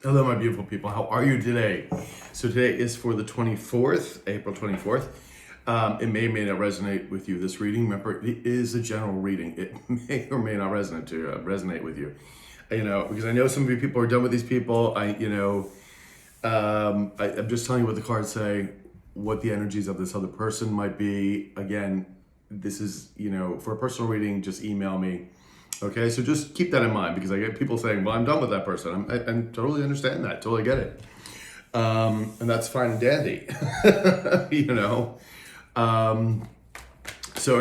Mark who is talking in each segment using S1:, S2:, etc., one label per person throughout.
S1: Hello, my beautiful people. How are you today? So today is for the 24th, April 24th. It may or may not resonate with you. This reading, remember, it is a general reading. It may or may not resonate with you. Because I know some of you people are done with these people. I'm just telling you what the cards say, what the energies of this other person might be. Again, this is, for a personal reading, just email me. Okay, so just keep that in mind, because I get people saying, well, I'm done with that person. I totally understand that, totally get it. And that's fine and dandy, So, and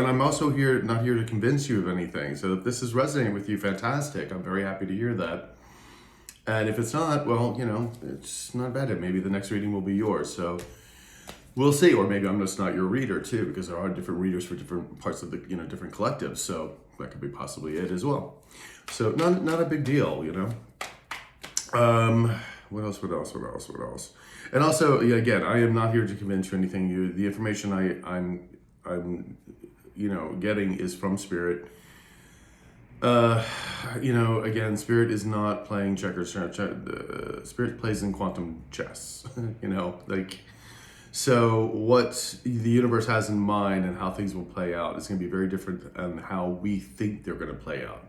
S1: I'm also not here to convince you of anything. So if this is resonating with you, fantastic. I'm very happy to hear that. And if it's not, well, it's not bad. Maybe the next reading will be yours. So we'll see. Or maybe I'm just not your reader too, because there are different readers for different parts of the, different collectives. So that could be possibly it as well. So not a big deal, What else? And also, again, I am not here to convince you anything. The information I'm getting is from Spirit. Again, Spirit is not playing checkers. Spirit plays in quantum chess. So what the universe has in mind and how things will play out is going to be very different than how we think they're going to play out.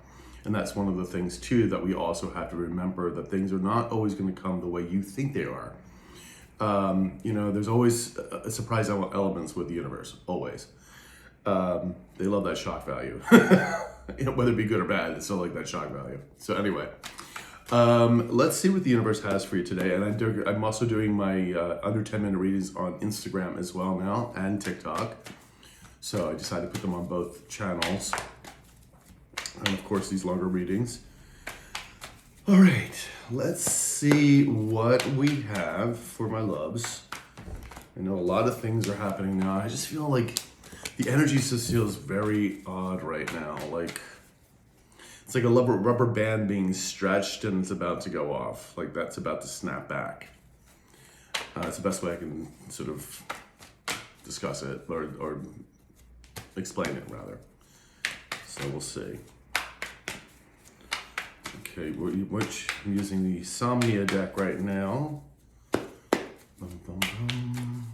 S1: And that's one of the things too that we also have to remember, that things are not always going to come the way you think they are. There's always a surprise elements with the universe, always. They love that shock value. Whether it be good or bad, it's still like that shock value. So anyway, let's see what the universe has for you today. And I'm also doing my under 10-minute readings on Instagram as well now, and TikTok. So I decided to put them on both channels. And of course, these longer readings. All right, let's see what we have for my loves. I know a lot of things are happening now. I just feel like the energy just feels very odd right now. Like it's like a rubber band being stretched and it's about to go off. Like that's about to snap back. It's the best way I can sort of discuss it or explain it rather. So we'll see. Okay, which I'm using the Somnia deck right now. Bum, bum, bum.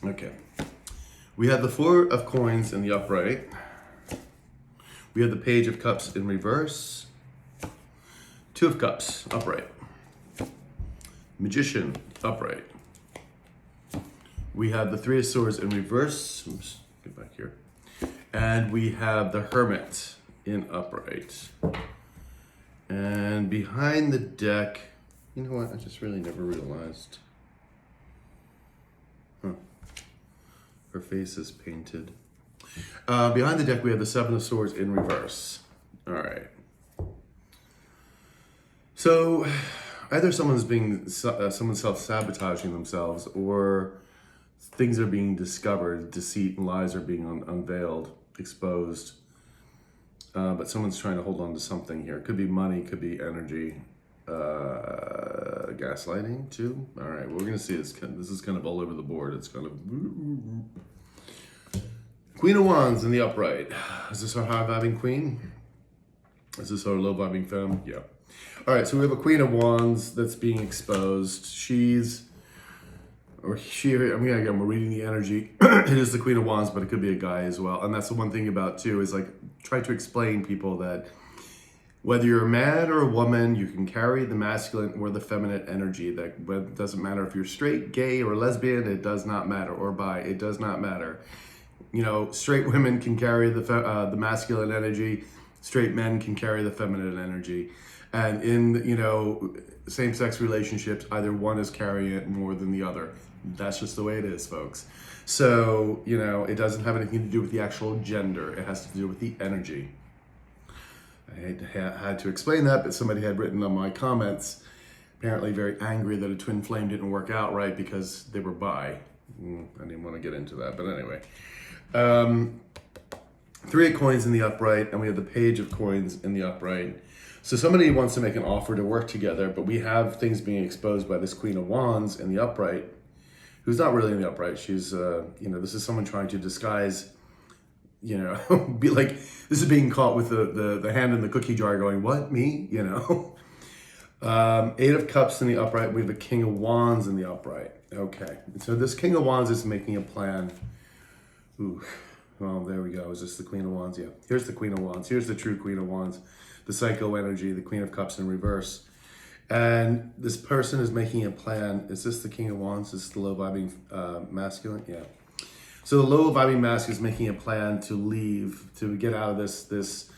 S1: Okay, we have the Four of Coins in the upright. We have the Page of Cups in reverse. Two of Cups, upright. Magician, upright. We have the Three of Swords in reverse. Oops, get back here. And we have the Hermit in upright. And behind the deck, you know what? I just really never realized. Her face is painted. Behind the deck, we have the Seven of Swords in reverse. All right. So either someone's self-sabotaging themselves, or things are being discovered, deceit and lies are being unveiled, exposed. But someone's trying to hold on to something here. It could be money, could be energy, gaslighting too. All right, we're gonna see this. This is kind of all over the board. It's kind of Queen of Wands in the upright. Is this our high-vibing queen? Is this our low-vibing femme? Yeah. All right, so we have a Queen of Wands that's being exposed. We're reading the energy. It is the Queen of Wands, but it could be a guy as well. And that's the one thing about too, is like, try to explain people that whether you're a man or a woman, you can carry the masculine or the feminine energy. That it doesn't matter if you're straight, gay, or lesbian, it does not matter, or bi, it does not matter. Straight women can carry the masculine energy, straight men can carry the feminine energy. And in, same-sex relationships, either one is carrying it more than the other. That's just the way it is, folks. So, it doesn't have anything to do with the actual gender. It has to do with the energy. I had to explain that, but somebody had written on my comments, apparently very angry that a twin flame didn't work out right because they were bi. I didn't want to get into that, but anyway. Three of Coins in the upright, and we have the Page of Coins in the upright. So somebody wants to make an offer to work together, but we have things being exposed by this Queen of Wands in the upright, who's not really in the upright. She's, this is someone trying to disguise you know, be like, this is being caught with the hand in the cookie jar going, what, me? You know? Eight of Cups in the upright. We have a King of Wands in the upright. Okay. So this King of Wands is making a plan. Ooh. Well, there we go. Is this the Queen of Wands? Yeah. Here's the Queen of Wands. Here's the true Queen of Wands. The psycho energy, the Queen of Cups in reverse. And this person is making a plan. Is this the King of Wands? Is this the low vibing masculine? Yeah. So the low vibing masculine is making a plan to leave, to get out of this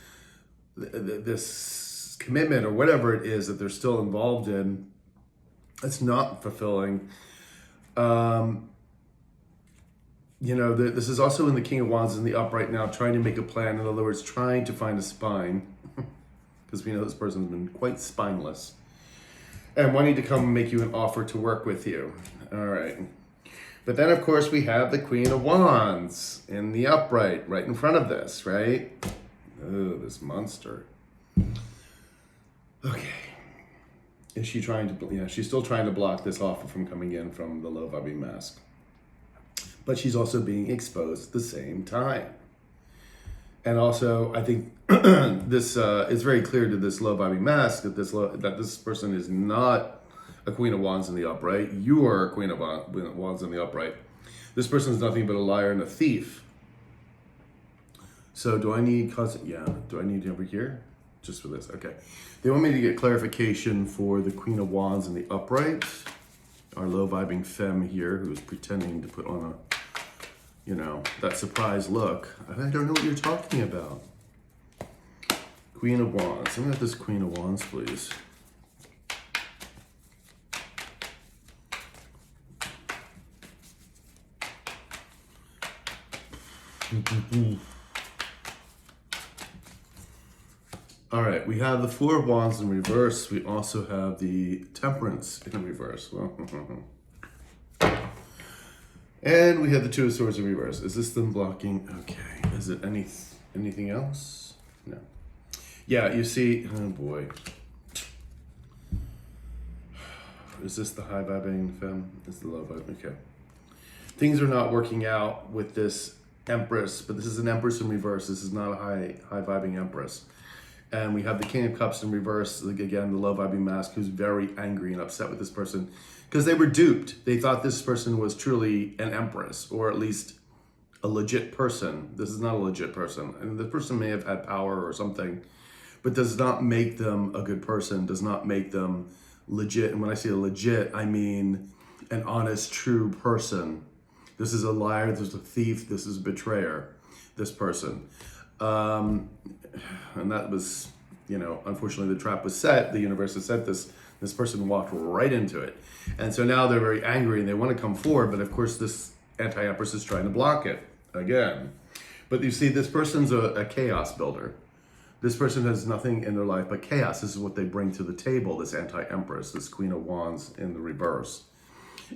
S1: commitment or whatever it is that they're still involved in. It's not fulfilling. You know, this is also in the King of Wands in the upright now, trying to make a plan. In other words, trying to find a spine, because we know this person's been quite spineless, and wanting to come and make you an offer to work with you. All right. But then, of course, we have the Queen of Wands in the upright, right in front of this, right? Oh, this monster. Okay. Is she trying to, yeah, she's still trying to block this offer from coming in from the low vibing mask. But she's also being exposed at the same time. And also, I think this it's very clear to this low vibing mask that this person is not a Queen of Wands in the upright. You are a Queen of Wands in the upright. This person is nothing but a liar and a thief. So do I need do I need over here? Just for this, okay. They want me to get clarification for the Queen of Wands in the upright. Our low vibing femme here who is pretending to put on a, you know, that surprise look. I don't know what you're talking about. Queen of Wands. I'm gonna have this Queen of Wands, please. All right, we have the Four of Wands in reverse. We also have the Temperance in reverse. And we have the Two of Swords in reverse. Is this them blocking? Okay. Is it anything else? No. Yeah, you see, oh boy. Is this the high vibing femme? Is the low vibing? Okay. Things are not working out with this Empress, but this is an Empress in reverse. This is not a high vibing Empress. And we have the King of Cups in reverse, like again, the low vibing mask, who's very angry and upset with this person because they were duped. They thought this person was truly an empress, or at least a legit person. This is not a legit person. And the person may have had power or something, but does not make them a good person, does not make them legit. And when I say legit, I mean an honest, true person. This is a liar, this is a thief, this is a betrayer, this person. And that was, you know, unfortunately the trap was set. The universe has set this. This person walked right into it. And so now they're very angry and they want to come forward. But of course, this anti-empress is trying to block it again. But you see, this person's a chaos builder. This person has nothing in their life but chaos. This is what they bring to the table, this anti-empress, this Queen of Wands in the reverse.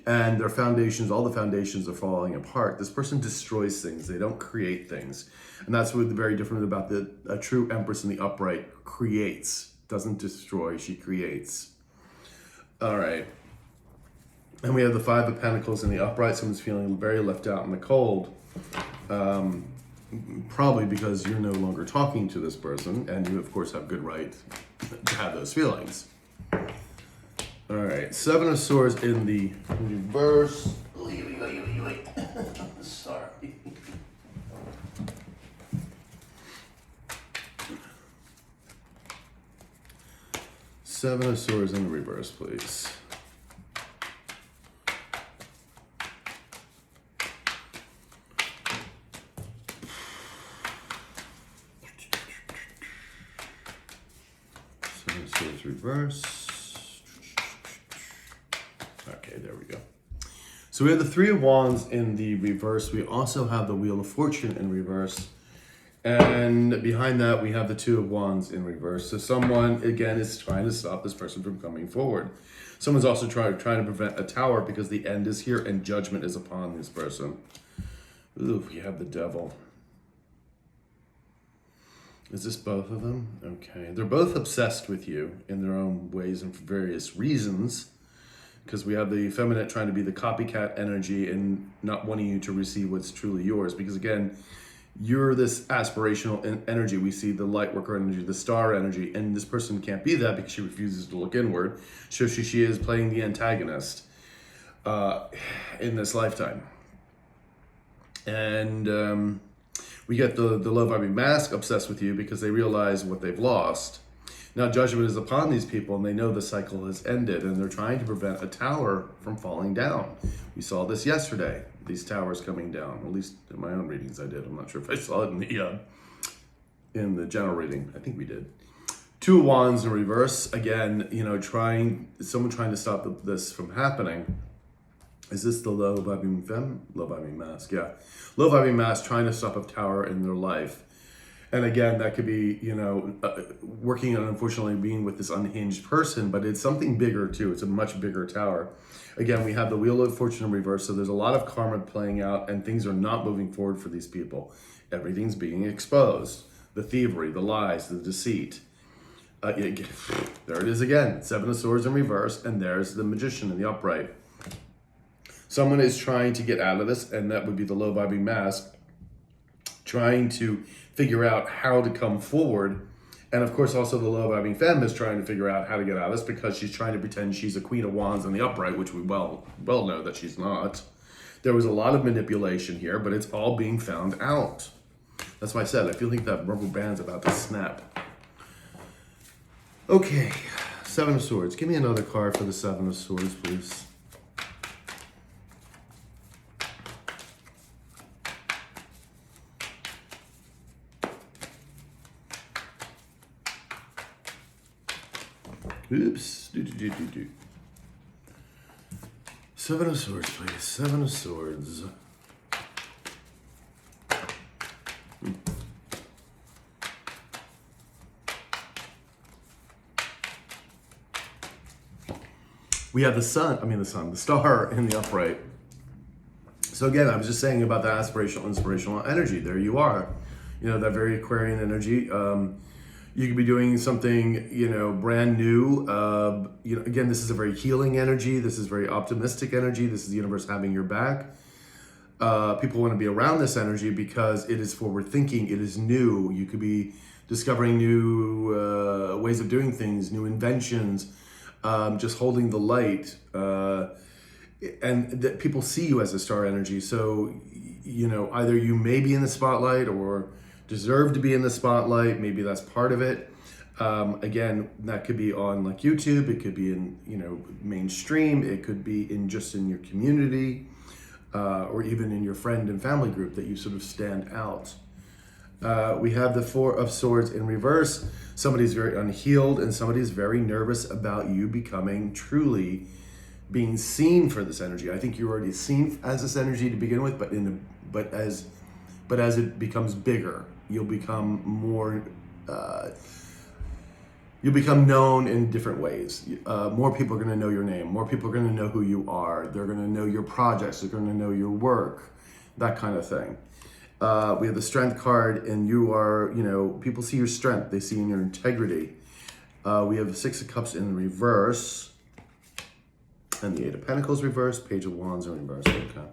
S1: And their foundations, all the foundations are falling apart. This person destroys things. They don't create things. And that's what's very different about a true Empress in the upright. Creates, doesn't destroy, she creates. All right. And we have the Five of Pentacles in the upright. Someone's feeling very left out in the cold. Probably because you're no longer talking to this person. And you, of course, have good right to have those feelings. All right, Seven of Swords in the reverse. Sorry. Seven of Swords in the reverse, please. Seven of Swords reverse. Okay, there we go. So we have the Three of Wands in the reverse. We also have the Wheel of Fortune in reverse. And behind that, we have the Two of Wands in reverse. So someone, again, is trying to stop this person from coming forward. Someone's also trying to prevent a tower because the end is here and judgment is upon this person. Ooh, we have the Devil. Is this both of them? Okay. They're both obsessed with you in their own ways and for various reasons. Because we have the feminine trying to be the copycat energy and not wanting you to receive what's truly yours. Because again, you're this aspirational energy. We see the light worker energy, the star energy, and this person can't be that because she refuses to look inward. So she is playing the antagonist in this lifetime. And we get the low vibing mask obsessed with you because they realize what they've lost. Now judgment is upon these people, and they know the cycle has ended, and they're trying to prevent a tower from falling down. We saw this yesterday, these towers coming down. At least in my own readings I did. I'm not sure if I saw it in the general reading. I think we did. Two of Wands in reverse. Again, someone trying to stop this from happening. Is this the low vibing femme? Low vibing mask, yeah. Low vibing mask trying to stop a tower in their life. And again, that could be, working on, unfortunately, being with this unhinged person, but it's something bigger too. It's a much bigger tower. Again, we have the Wheel of Fortune in reverse, so there's a lot of karma playing out, and things are not moving forward for these people. Everything's being exposed. The thievery, the lies, the deceit. There it is again. Seven of Swords in reverse, and there's the Magician in the upright. Someone is trying to get out of this, and that would be the low vibing mask, trying to figure out how to come forward. And of course, also the low vibing femme is trying to figure out how to get out of this because she's trying to pretend she's a Queen of Wands in the upright, which we well know that she's not. There was a lot of manipulation here, but it's all being found out. That's why I said, I feel like that rubber band's about to snap. Okay, Seven of Swords. Give me another card for the Seven of Swords, please. Oops. Seven of Swords, please. Seven of Swords. We have the star in the upright. So again, I was just saying about the aspirational, inspirational energy. There you are. That very Aquarian energy. You could be doing something, brand new. Again, this is a very healing energy. This is very optimistic energy. This is the universe having your back. People want to be around this energy because it is forward thinking. It is new. You could be discovering new ways of doing things, new inventions, just holding the light. And that people see you as a star energy. So, either you may be in the spotlight or deserve to be in the spotlight. Maybe that's part of it. Again, that could be on like YouTube. It could be in, mainstream. It could be in just in your community, or even in your friend and family group that you sort of stand out. We have the Four of Swords in reverse. Somebody's very unhealed and somebody's very nervous about you becoming truly being seen for this energy. I think you're already seen as this energy to begin with, but as it becomes bigger, you'll become more, you'll become known in different ways. More people are going to know your name. More people are going to know who you are. They're going to know your projects. They're going to know your work, that kind of thing. We have the Strength card, and you are, people see your strength. They see in your integrity. We have the Six of Cups in reverse, and the Eight of Pentacles reverse, Page of Wands in reverse. Okay.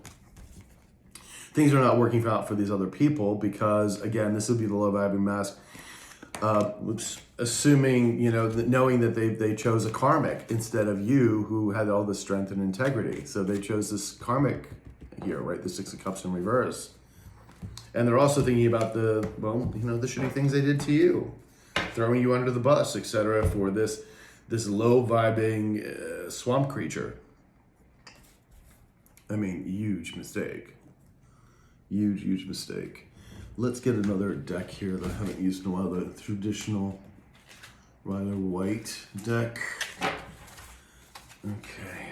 S1: Things are not working out for these other people because, again, this would be the low vibing mask. Assuming, knowing that they chose a karmic instead of you who had all the strength and integrity. So they chose this karmic here, right? The Six of Cups in reverse. And they're also thinking about the shitty things they did to you, throwing you under the bus, etc. for this low vibing swamp creature. I mean, huge mistake. Huge mistake. Let's get another deck here that I haven't used in a while, the traditional Rider White deck. Okay.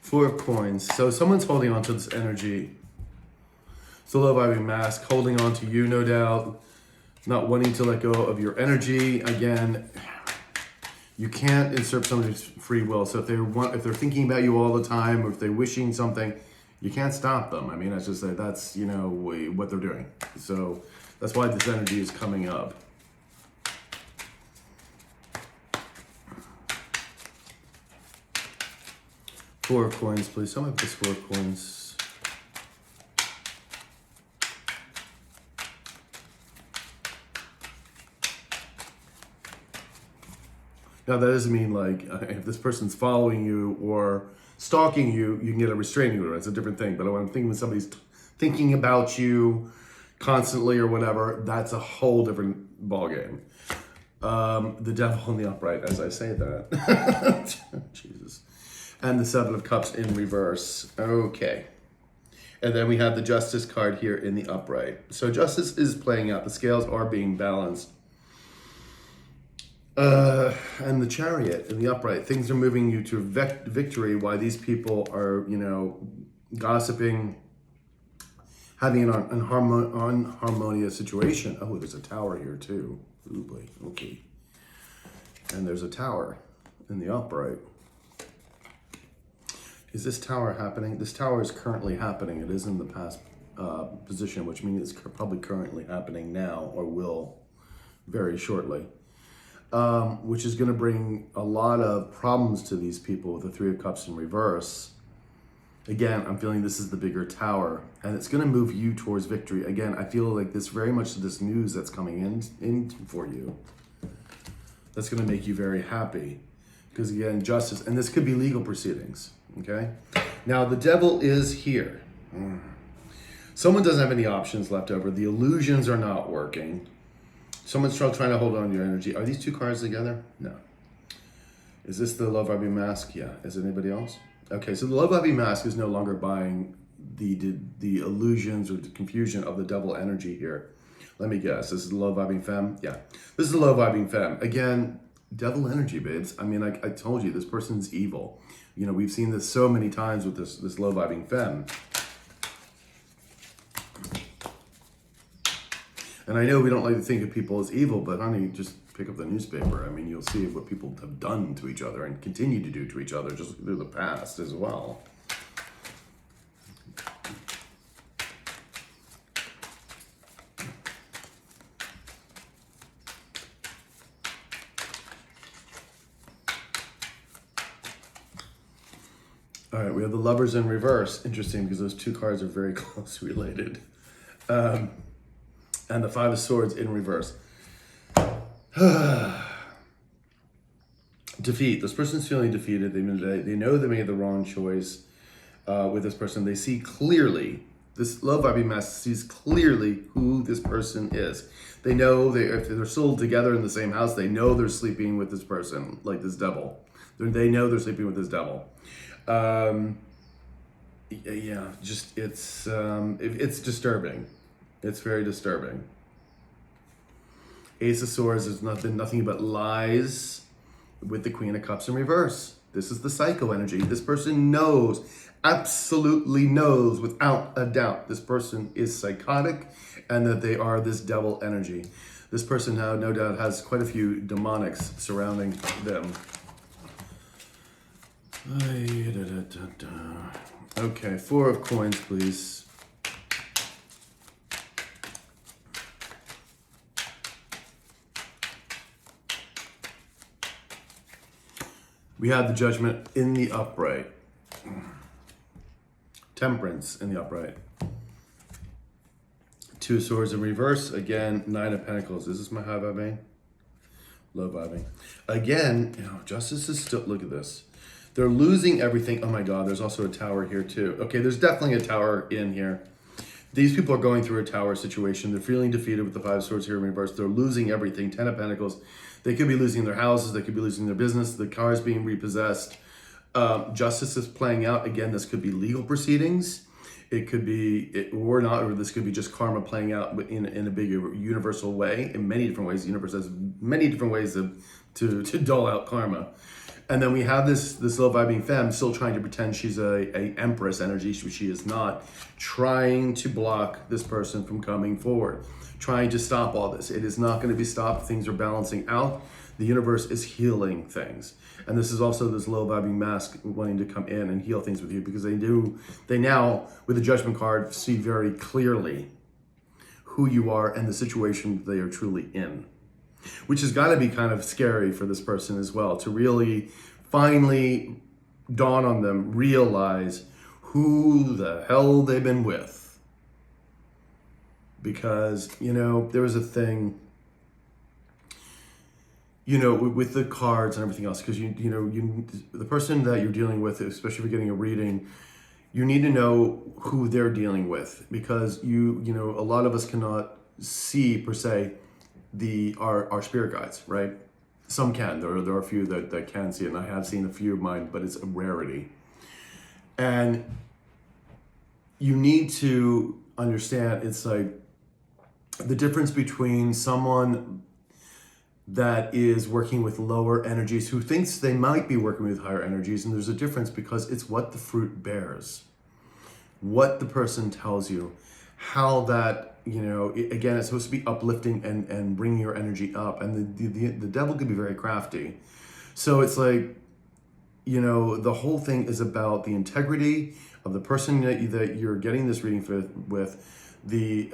S1: Four of Coins. So someone's holding on to this energy. It's a low vibing mask, holding on to you, no doubt, not wanting to let go of your energy. Again, you can't insert somebody's free will. So if they're thinking about you all the time, or if they're wishing something, you can't stop them. I mean, that's just that's what they're doing. So that's why this energy is coming up. Four of Coins, please. Someone put this Four of Coins. Now, that doesn't mean like if this person's following you or stalking you, you can get a restraining order. It's a different thing. But when I'm thinking when somebody's thinking about you constantly or whatever, that's a whole different ballgame. The devil in the upright, as I say that. Jesus. And the Seven of Cups in reverse. Okay. And then we have the Justice card here in the upright. So justice is playing out. The scales are being balanced. And the Chariot in the upright. Things are moving you to victory while these people are, gossiping, having an unharmonious situation. Oh, there's a tower here too. Ooh, boy. Okay. And there's a tower in the upright. Is this tower happening? This tower is currently happening. It is in the past position, which means it's probably currently happening now or will very shortly. Which is going to bring a lot of problems to these people with the Three of Cups in reverse. Again, I'm feeling this is the bigger tower, and it's going to move you towards victory. Again, I feel like this very much this news that's coming in for you. That's going to make you very happy. Because again, justice, and this could be legal proceedings, okay? Now, the devil is here. Someone doesn't have any options left over. The illusions are not working. Someone's trying to hold on to your energy. Are these two cards together? No. Is this the Love Vibing Mask? Yeah. Is it anybody else? Okay, so the Love Vibing Mask is no longer buying the illusions or the confusion of the devil energy here. Let me guess. This is the Low Vibing Femme? Yeah. This is the Low Vibing Femme. Again, devil energy, babes. I mean, I told you, this person's evil. We've seen this so many times with this Low Vibing Femme. And I know we don't like to think of people as evil, but honey, just pick up the newspaper. I mean, you'll see what people have done to each other and continue to do to each other just through the past as well. All right, we have the Lovers in reverse. Interesting, because those two cards are very closely related. And the Five of Swords in reverse. Defeat. This person's feeling defeated. They know they made the wrong choice with this person. They see clearly. This Love Vibing Mask sees clearly who this person is. They know if they're still together in the same house, they know they're sleeping with this person, like this devil. They know they're sleeping with this devil. It's disturbing. It's very disturbing. Ace of Swords has nothing but lies with the Queen of Cups in reverse. This is the psycho energy. This person knows, absolutely knows without a doubt, this person is psychotic and that they are this devil energy. This person now, no doubt, has quite a few demonics surrounding them. Okay, Four of Coins, please. We have the Judgment in the upright. Temperance in the upright. Two of Swords in reverse. Again, Nine of Pentacles. Is this my high vibing? Low vibing. Again, Justice is still, look at this. They're losing everything. Oh my God, there's also a tower here too. Okay, there's definitely a tower in here. These people are going through a tower situation. They're feeling defeated with the Five of Swords here in reverse. They're losing everything. Ten of Pentacles. They could be losing their houses. They could be losing their business. The car is being repossessed. Justice is playing out. Again, this could be legal proceedings. It could be, or not, or this could be just karma playing out in a big universal way, in many different ways. The universe has many different ways to dole out karma. And then we have this Low Vibing Femme still trying to pretend she's a Empress energy, which she is not, trying to block this person from coming forward, trying to stop all this. It is not going to be stopped. Things are balancing out. The universe is healing things. And this is also this Low Vibing Mask wanting to come in and heal things with you, because they now, with the Judgment card, see very clearly who you are and the situation they are truly in. Which has got to be kind of scary for this person as well, to really finally dawn on them, realize who the hell they've been with. Because, there was a thing, with the cards and everything else, because the person that you're dealing with, especially if you're getting a reading, you need to know who they're dealing with, because a lot of us cannot see per se our spirit guides, right? Some can. There are a few that can see it, and I have seen a few of mine, but it's a rarity. And you need to understand, it's like the difference between someone that is working with lower energies who thinks they might be working with higher energies, and there's a difference because it's what the fruit bears, what the person tells you, how that, again, it's supposed to be uplifting and bringing your energy up, and the devil can be very crafty. So it's like, the whole thing is about the integrity of the person that you're getting this reading with, the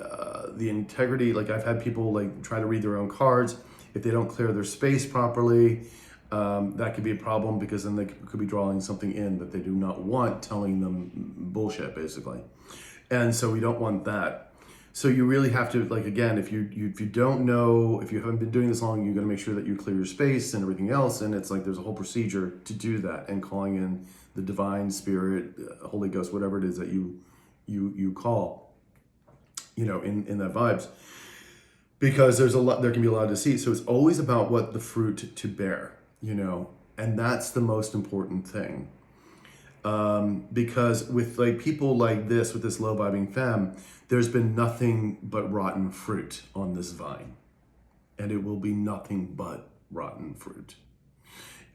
S1: integrity. Like, I've had people like try to read their own cards. If they don't clear their space properly, that could be a problem, because then they could be drawing something in that they do not want, telling them bullshit, basically. And so we don't want that. So you really have to, like, again, if you don't know, if you haven't been doing this long, you're going to make sure that you clear your space and everything else. And it's like there's a whole procedure to do that, and calling in the divine spirit, Holy Ghost, whatever it is that you call, in that vibes. Because there can be a lot of deceit. So it's always about what the fruit to bear, and that's the most important thing. Because with like people like this, with this low vibing femme, there's been nothing but rotten fruit on this vine, and it will be nothing but rotten fruit.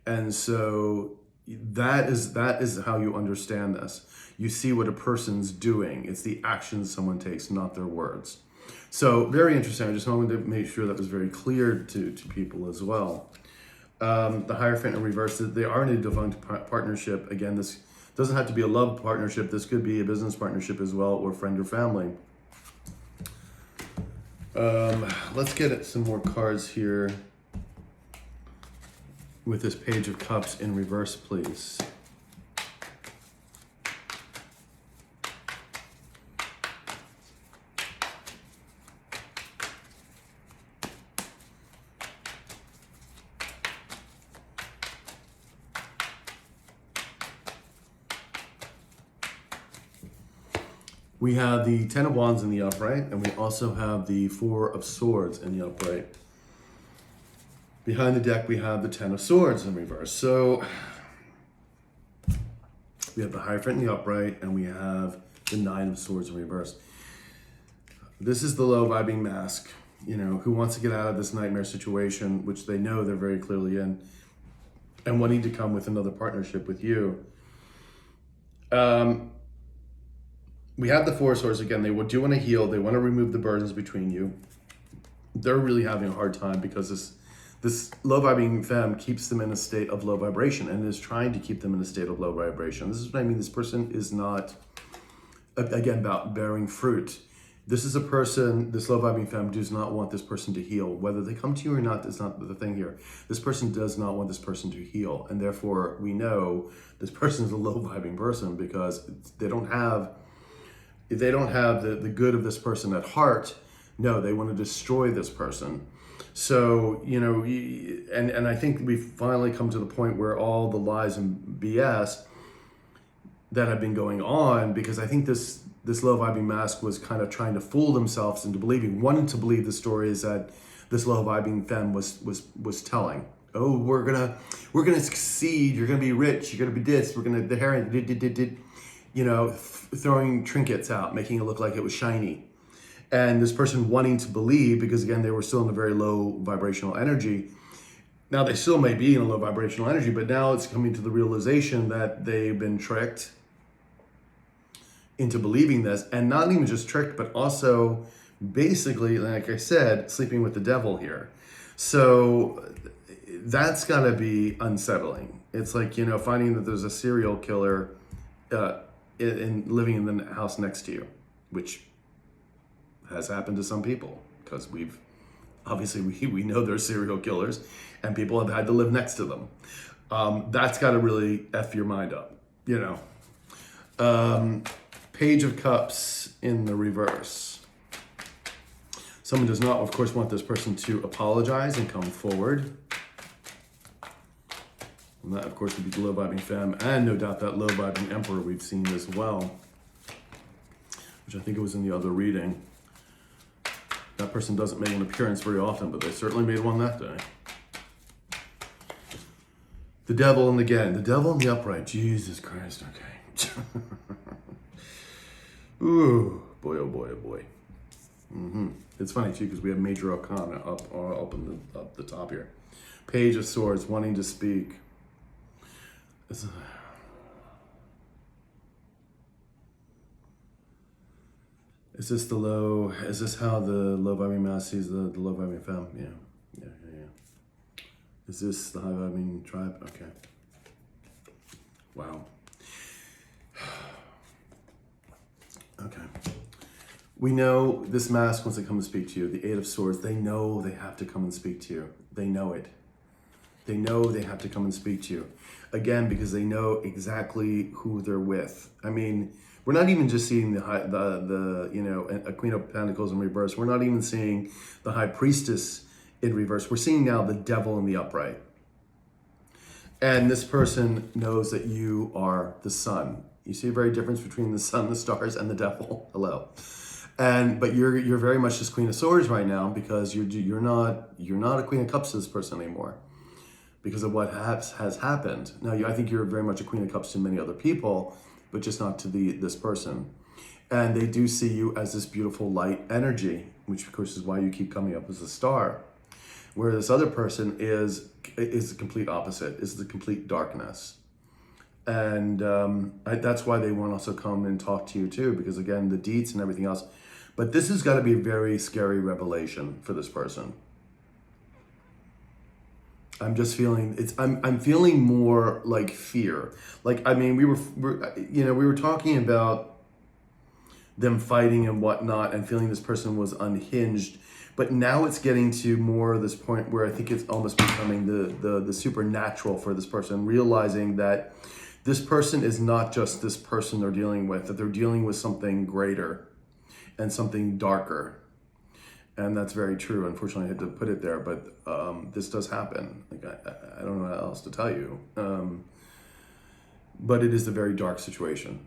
S1: And so that is how you understand this. You see what a person's doing. It's the actions someone takes, not their words. So very interesting. I just wanted to make sure that was very clear to people as well. The Hierophant in reverse, they are in a divine partnership. Again, this doesn't have to be a love partnership. This could be a business partnership as well, or friend or family. Let's get some more cards here with this Page of Cups in reverse, please. We have the Ten of Wands in the upright, and we also have the Four of Swords in the upright. Behind the deck, we have the Ten of Swords in reverse. So we have the Hierophant in the upright, and we have the Nine of Swords in reverse. This is the low vibing mask, who wants to get out of this nightmare situation, which they know they're very clearly in, and wanting to come with another partnership with you. We have the Four of Swords again. They do want to heal. They want to remove the burdens between you. They're really having a hard time because this low vibing femme keeps them in a state of low vibration, and is trying to keep them in a state of low vibration. This is what I mean. This person is not, again, about bearing fruit. This is a person, this low vibing femme does not want this person to heal. Whether they come to you or not is not the thing here. This person does not want this person to heal. And therefore, we know this person is a low vibing person, because they don't have the good of this person at heart. No, they want to destroy this person. So, and I think we've finally come to the point where all the lies and BS that have been going on, because I think this low vibing mask was kind of trying to fool themselves into wanting to believe the stories that this low vibing femme was telling. Oh, we're gonna succeed. You're gonna be rich. You're gonna be this. We're gonna throwing trinkets out, making it look like it was shiny. And this person wanting to believe, because again, they were still in a very low vibrational energy. Now they still may be in a low vibrational energy, but now it's coming to the realization that they've been tricked into believing this, and not even just tricked, but also basically, like I said, sleeping with the devil here. So that's gotta be unsettling. It's like, finding that there's a serial killer living in the house next to you, which has happened to some people, because we know there's serial killers, and people have had to live next to them. That's got to really F your mind up, Page of Cups in the reverse. Someone does not, of course, want this person to apologize and come forward. And that, of course, would be the low-vibing femme, and no doubt that low-vibing emperor we've seen as well, which I think it was in the other reading. That person doesn't make an appearance very often, but they certainly made one that day. The devil, and again, the devil in the upright. Jesus Christ, okay. Ooh, boy, oh boy, oh boy. It's funny too, because we have major arcana up the top here. Page of Swords, wanting to speak. Is this how the low vibing mass sees the low vibing femme? Yeah. Is this the high vibing tribe? Okay. Wow. Okay. We know this mask wants to come and speak to you. The Eight of Swords, they know they have to come and speak to you. They know it. They know they have to come and speak to you. Again, because they know exactly who they're with. I mean, we're not even just seeing a Queen of Pentacles in reverse. We're not even seeing the High Priestess in reverse. We're seeing now the devil in the upright. And this person knows that you are the sun. You see a very difference between the sun, the stars, and the devil. Hello. But you're very much this Queen of Swords right now, because you're not a Queen of Cups to this person anymore, because of what has happened. Now, I think you're very much a Queen of Cups to many other people, but just not to this person. And they do see you as this beautiful light energy, which of course is why you keep coming up as a star. Where this other person is the complete opposite, is the complete darkness. And that's why they want to also come and talk to you too, because again, the deeds and everything else. But this has got to be a very scary revelation for this person. I'm just feeling I'm feeling more like fear. Like, I mean, we were talking about them fighting and whatnot, and feeling this person was unhinged. But now it's getting to more of this point where I think it's almost becoming the supernatural for this person, realizing that this person is not just this person they're dealing with, that they're dealing with something greater and something darker. And that's very true. Unfortunately, I had to put it there, but this does happen. Like, I don't know what else to tell you. But it is a very dark situation.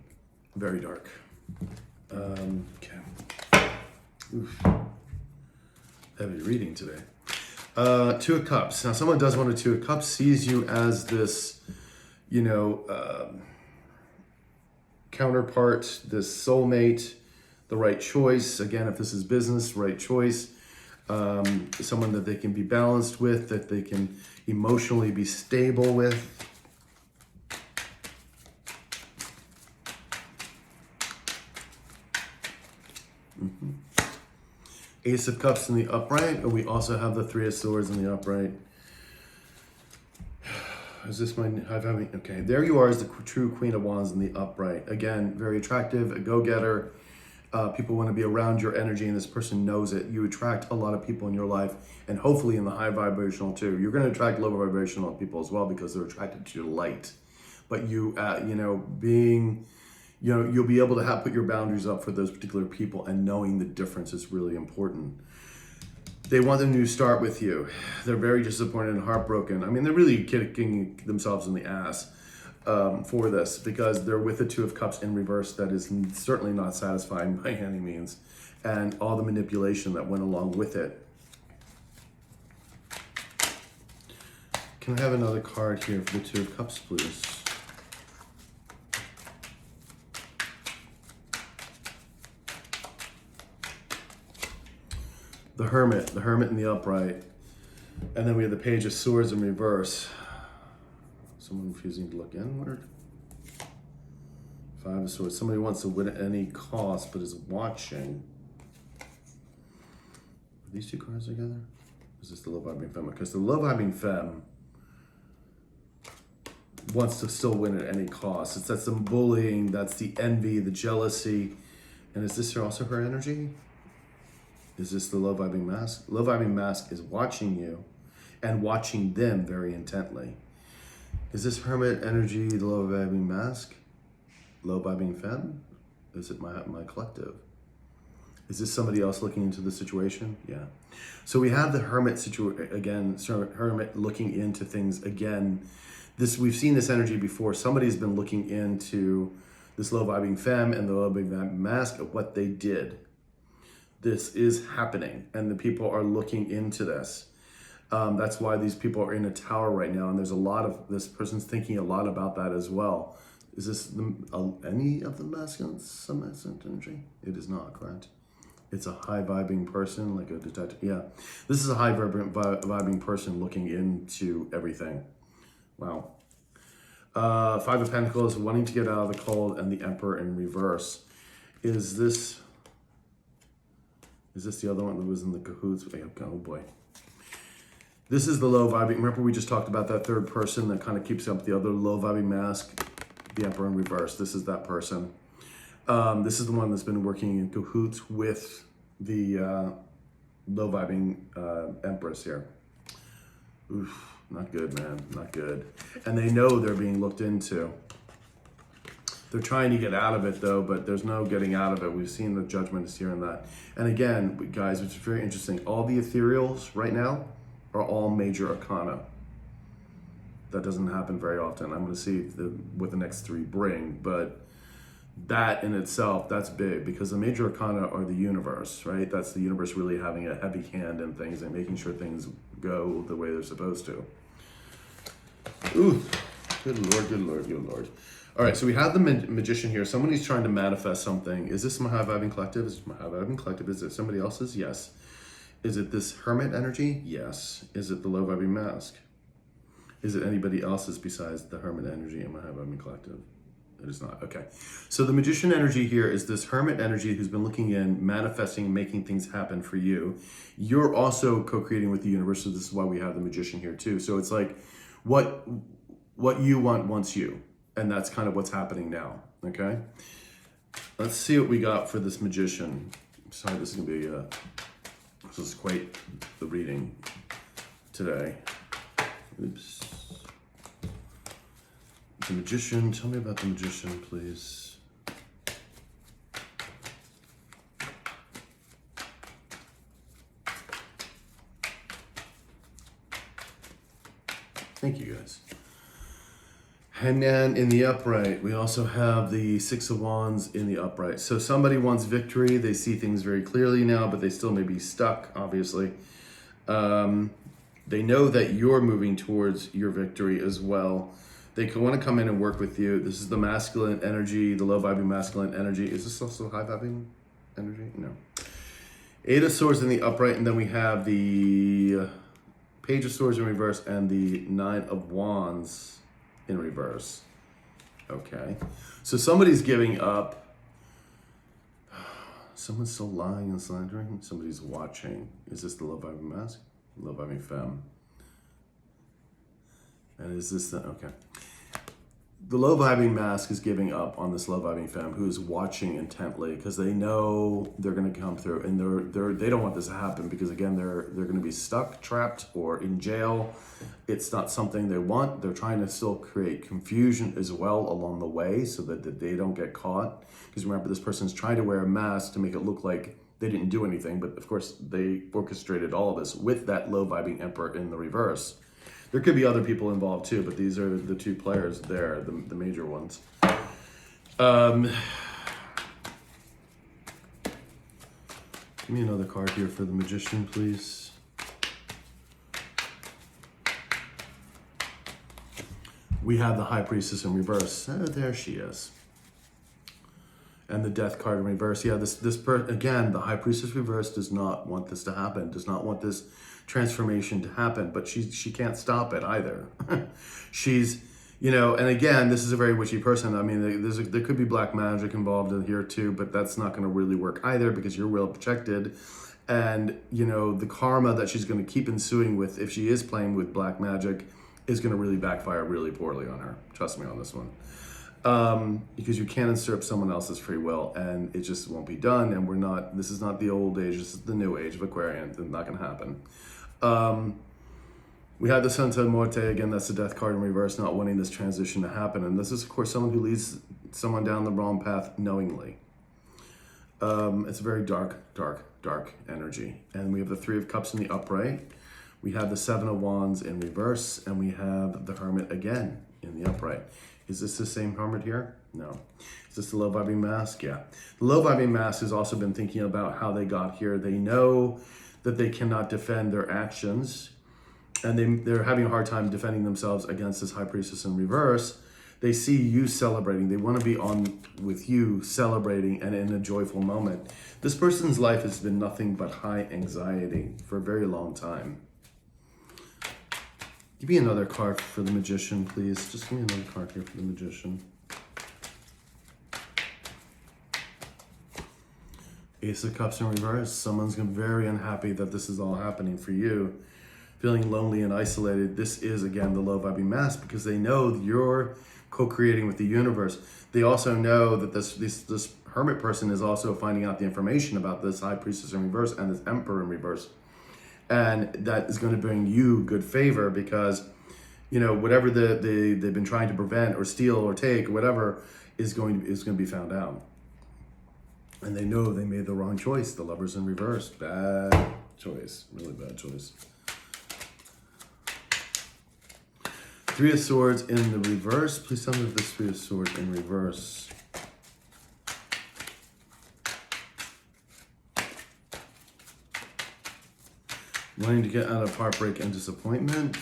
S1: Very dark. Okay. Oof. Heavy reading today. Two of Cups. Now, someone does want a Two of Cups, sees you as this, counterpart, this soulmate, the right choice. Again, if this is business, right choice. Someone that they can be balanced with, that they can emotionally be stable with. Ace of Cups in the upright, and we also have the Three of Swords in the upright. Is this my okay, there you are as the true Queen of Wands in the upright. Again, very attractive, a go-getter. People want to be around your energy, and this person knows it. You attract a lot of people in your life, and hopefully in the high vibrational too. You're going to attract low vibrational people as well, because they're attracted to your light. But you'll be able to put your boundaries up for those particular people, and knowing the difference is really important. They want a new start with you. They're very disappointed and heartbroken. I mean, they're really kicking themselves in the ass for this, because they're with the Two of Cups in reverse. That is certainly not satisfying by any means, and all the manipulation that went along with it. Can I have another card here for the Two of Cups, please? The Hermit in the upright. And then we have the Page of Swords in reverse. Someone refusing to look inward. Five of Swords. Somebody wants to win at any cost, but is watching. Are these two cards together? Is this the low vibing femme? Because the low vibing femme wants to still win at any cost. That's the bullying, that's the envy, the jealousy. And is this also her energy? Is this the low vibing mask? Low vibing mask is watching you and watching them very intently. Is this Hermit energy the low vibing mask? Low vibing femme? Is it my collective? Is this somebody else looking into the situation? Yeah. So we have the Hermit situation again, Hermit looking into things again. we've seen this energy before. Somebody's been looking into this low vibing femme and the low vibing mask of what they did. This is happening, and the people are looking into this. That's why these people are in a tower right now, and there's a lot of, this person's thinking a lot about that as well. Is this any of the masculine energy? It is not, correct? It's a high vibing person, like a detective. Yeah, this is a high vibing person looking into everything. Wow. Five of Pentacles, wanting to get out of the cold, and the Emperor in reverse. Is this the other one that was in the cahoots? Oh boy. This is the low vibing. Remember we just talked about that third person that kind of keeps up the other low vibing mask, the Emperor in reverse. This is that person. This is the one that's been working in cahoots with the low vibing Empress here. Oof. Not good, man, not good. And they know they're being looked into. They're trying to get out of it though, but there's no getting out of it. We've seen the judgments here and that. And again, guys, which is very interesting, all the ethereals right now are all major arcana. That doesn't happen very often. I'm gonna see what the next three bring, but that in itself, that's big, because the major arcana are the universe, right? That's the universe really having a heavy hand in things and making sure things go the way they're supposed to. Ooh, good Lord, good Lord, good Lord. All right, so we have the magician here. Someone who's trying to manifest something. Is this my high vibing collective? Is it my high vibing collective? Is it somebody else's? Yes. Is it this hermit energy? Yes. Is it the low vibing mask? Is it anybody else's besides the hermit energy in my high vibing collective? It is not. Okay. So the magician energy here is this hermit energy who's been looking in, manifesting, making things happen for you. You're also co-creating with the universe, so this is why we have the magician here too. So it's like what you want wants you, and that's kind of what's happening now. Okay. Let's see what we got for this magician. Sorry, this is gonna be this is quite the reading today. Oops. The magician, tell me about the magician, please. Thank you, guys. And then in the upright, we also have the Six of Wands in the upright. So somebody wants victory. They see things very clearly now, but they still may be stuck, obviously. They know that you're moving towards your victory as well. They want to come in and work with you. This is the masculine energy, the low vibing masculine energy. Is this also high vibing energy? No. Eight of Swords in the upright, and then we have the Page of Swords in reverse and the Nine of Wands in reverse. Okay. So somebody's giving up. Someone's still lying and slandering. Somebody's watching. Is this the low vibing mask? Low vibing femme. And is this the, okay. The low vibing mask is giving up on this low vibing femme who is watching intently because they know they're going to come through, and they don't want this to happen because again they're going to be stuck, trapped, or in jail. It's not something they want. They're trying to still create confusion as well along the way so that they don't get caught. Because remember, this person's trying to wear a mask to make it look like they didn't do anything, but of course they orchestrated all of this with that low vibing Emperor in the reverse. There could be other people involved too, but these are the two players there, the major ones. Give me another card here for the magician, please. We have the High Priestess in reverse. Oh, there she is. And the Death card in reverse. Yeah, again, the High Priestess reverse does not want this to happen, does not want this transformation to happen, but she can't stop it either. She's, and again, this is a very witchy person. I mean, there could be black magic involved in here too, but that's not going to really work either because you're well protected. And, the karma that she's going to keep ensuing with, if she is playing with black magic, is going to really backfire really poorly on her. Trust me on this one. Because you can't usurp someone else's free will, and it just won't be done. And this is not the old age, this is the new age of Aquarian. It's not going to happen. We have the Santa Morte, again, that's the Death card in reverse, not wanting this transition to happen. And this is, of course, someone who leads someone down the wrong path knowingly. It's a very dark, dark, dark energy. And we have the Three of Cups in the upright. We have the Seven of Wands in reverse, and we have the Hermit again in the upright. Is this the same Hermit here? No. Is this the low vibing mask? Yeah. The low vibing mask has also been thinking about how they got here. They know that they cannot defend their actions, and they're having a hard time defending themselves against this High Priestess in reverse. They see you celebrating. They want to be on with you, celebrating and in a joyful moment. This person's life has been nothing but high anxiety for a very long time. Give me another card for the Magician, please. Just give me another card here for the Magician. Ace of Cups in reverse. Someone's very unhappy that this is all happening for you. Feeling lonely and isolated. This is, again, the low vibing mask because they know that you're co-creating with the universe. They also know that this Hermit person is also finding out the information about this High Priestess in reverse and this Emperor in reverse. And that is going to bring you good favor because, you know, whatever they've been trying to prevent or steal or take or whatever is going to be found out. And they know they made the wrong choice. The Lovers in reverse. Bad choice. Really bad choice. Three of Swords in the reverse. Please tell me if this Three of Swords in reverse. Wanting to get out of heartbreak and disappointment.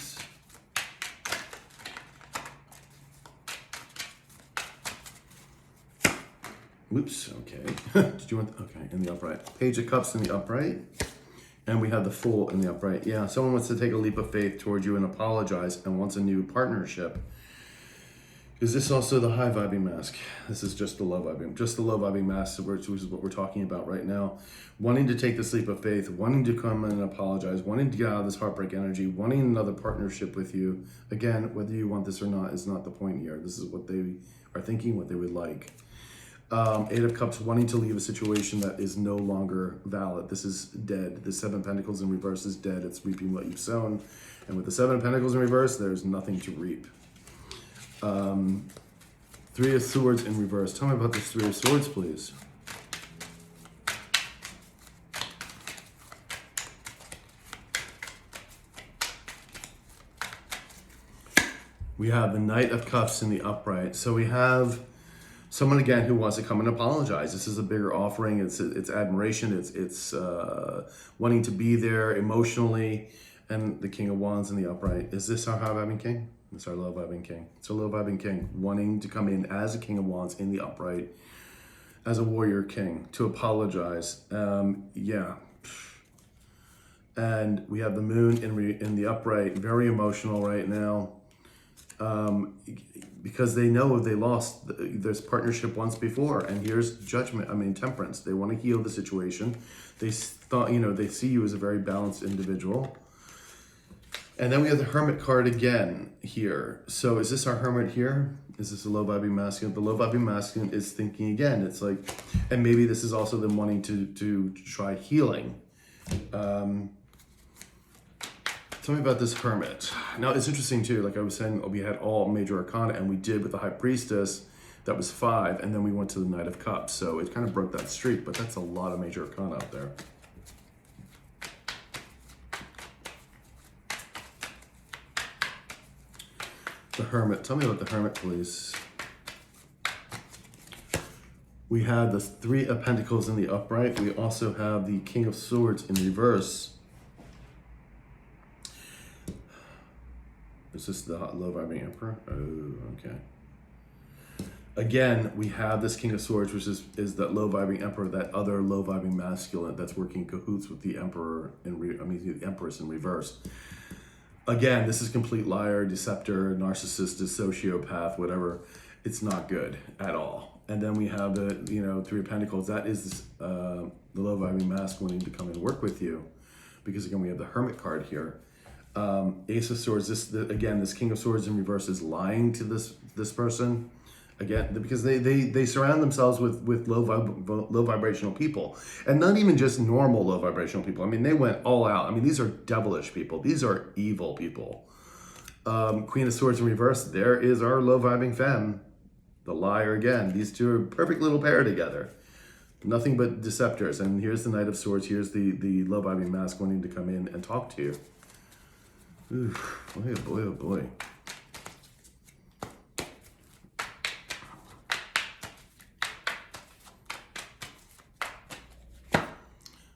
S1: Oops, okay. Did you want, okay, in the upright. Page of Cups in the upright. And we have the Fool in the upright. Yeah, someone wants to take a leap of faith towards you and apologize and wants a new partnership. Is this also the high vibing mask? This is just the low vibing mask, which is what we're talking about right now. Wanting to take this leap of faith, wanting to come and apologize, wanting to get out of this heartbreak energy, wanting another partnership with you. Again, whether you want this or not is not the point here. This is what they are thinking, what they would like. Eight of Cups, wanting to leave a situation that is no longer valid. This is dead. The Seven of Pentacles in reverse is dead. It's reaping what you've sown. And with the Seven of Pentacles in reverse, there's nothing to reap. Three of Swords in reverse. Tell me about this Three of Swords, please. We have the Knight of Cups in the upright. So we have someone, again, who wants to come and apologize. This is a bigger offering. It's admiration. It's wanting to be there emotionally. And the King of Wands in the upright. Is this our high vibing king? It's our low vibing king. It's a low vibing king wanting to come in as a King of Wands in the upright, as a warrior king, to apologize. Yeah. And we have the Moon in the upright, very emotional right now. Because they know they lost this partnership once before, and here's Temperance. They want to heal the situation. They thought, they see you as a very balanced individual. And then we have the Hermit card again here. So is this our Hermit here? Is this a low vibing masculine? The low vibing masculine is thinking again. It's like, and maybe this is also them wanting to try healing. Tell me about this Hermit. Now, it's interesting too. Like I was saying, we had all major arcana, and we did with the High Priestess. That was 5, and then we went to the Knight of Cups. So it kind of broke that streak, but that's a lot of major arcana out there. The Hermit. Tell me about the Hermit, please. We have the Three of Pentacles in the upright. We also have the King of Swords in reverse. Is this the low vibing Emperor? Oh, okay. Again, we have this King of Swords, which is that low vibing Emperor, that other low vibing masculine that's working cahoots with the Emperor the Empress in reverse. Again, this is complete liar, deceptor, narcissist, sociopath, whatever. It's not good at all. And then we have the Three of Pentacles. That is the low vibing mask wanting to come and work with you, because again we have the Hermit card here. Ace of Swords. This King of Swords in reverse is lying to this person. Again, because they surround themselves with low vibrational people, and not even just normal low vibrational people. I mean, they went all out. I mean, these are devilish people. These are evil people. Queen of Swords in reverse. There is our low vibing femme, the liar again. These two are a perfect little pair together. Nothing but deceptors. And here's the Knight of Swords. Here's the low vibing mask wanting to come in and talk to you. Ooh, boy, oh boy, oh boy.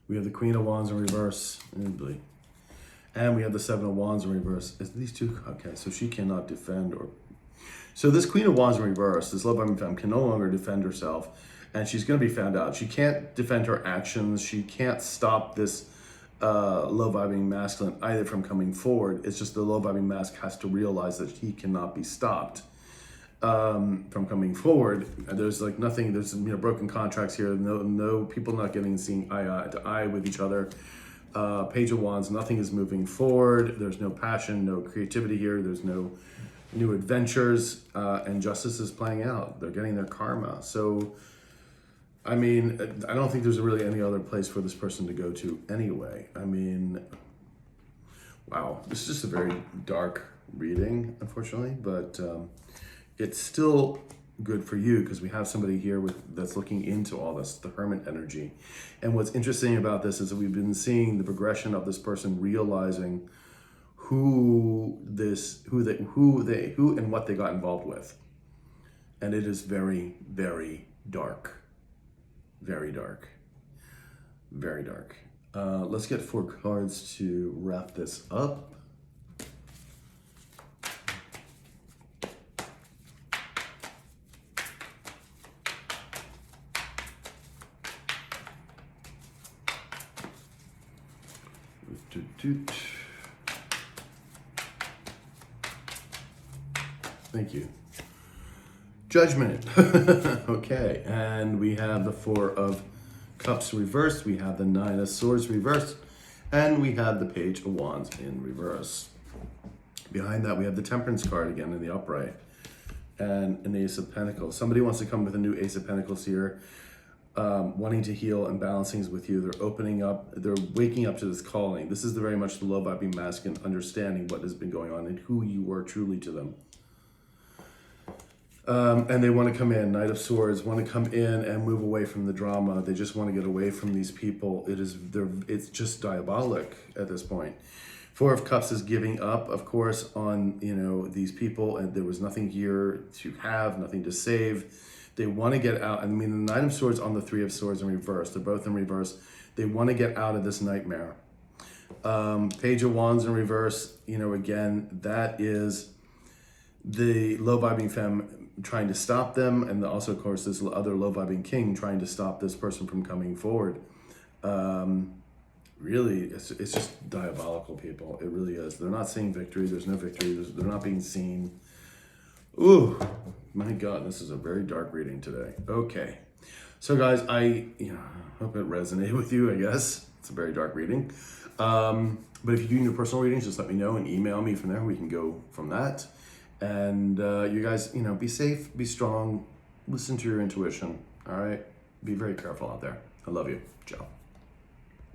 S1: We have the Queen of Wands in reverse. And we have the Seven of Wands in reverse. Is these two? Okay, so she cannot defend or... So this Queen of Wands in reverse, this love-bombing femme, can no longer defend herself, and she's going to be found out. She can't defend her actions. She can't stop this low-vibing masculine either from coming forward. It's just the low-vibing mask has to realize that he cannot be stopped from coming forward. There's like nothing. There's broken contracts here. No people not seeing eye to eye with each other. Page of Wands. Nothing is moving forward. There's no passion, no creativity here. There's no new adventures, and justice is playing out. They're getting their karma. So, I mean, I don't think there's really any other place for this person to go to anyway. I mean, wow, this is just a very dark reading, unfortunately, but it's still good for you because we have somebody here that's looking into all this, the Hermit energy. And what's interesting about this is that we've been seeing the progression of this person realizing who and what they got involved with. And it is very, very dark. Very dark. Very dark. Let's get 4 cards to wrap this up. Thank you. Judgment. Okay, and we have the 4 of Cups reversed, we have the 9 of Swords reversed, and we have the Page of Wands in reverse. Behind that, we have the Temperance card again in the upright, and an Ace of Pentacles. Somebody wants to come with a new Ace of Pentacles here, wanting to heal and balance things with you. They're opening up, they're waking up to this calling. This is very much the low-vibing masculine, understanding what has been going on and who you were truly to them. And they want to come in, Knight of Swords, want to come in and move away from the drama. They just want to get away from these people. It's just diabolic at this point. 4 of Cups is giving up, of course, on these people, and there was nothing here to have, nothing to save. They want to get out. I mean, the Knight of Swords on the 3 of Swords in reverse. They're both in reverse. They want to get out of this nightmare. Page of Wands in reverse. Again, that is the low-vibing femme trying to stop them, and also, of course, this other low-vibing king trying to stop this person from coming forward. Really, it's just diabolical, people. It really is. They're not seeing victory. There's no victory. They're not being seen. Ooh, my God, this is a very dark reading today. Okay, so guys, I hope it resonated with you. I guess it's a very dark reading. But if you do your personal readings, just let me know and email me from there. We can go from that. And you guys, be safe, be strong, listen to your intuition, all right? Be very careful out there. I love you. Ciao.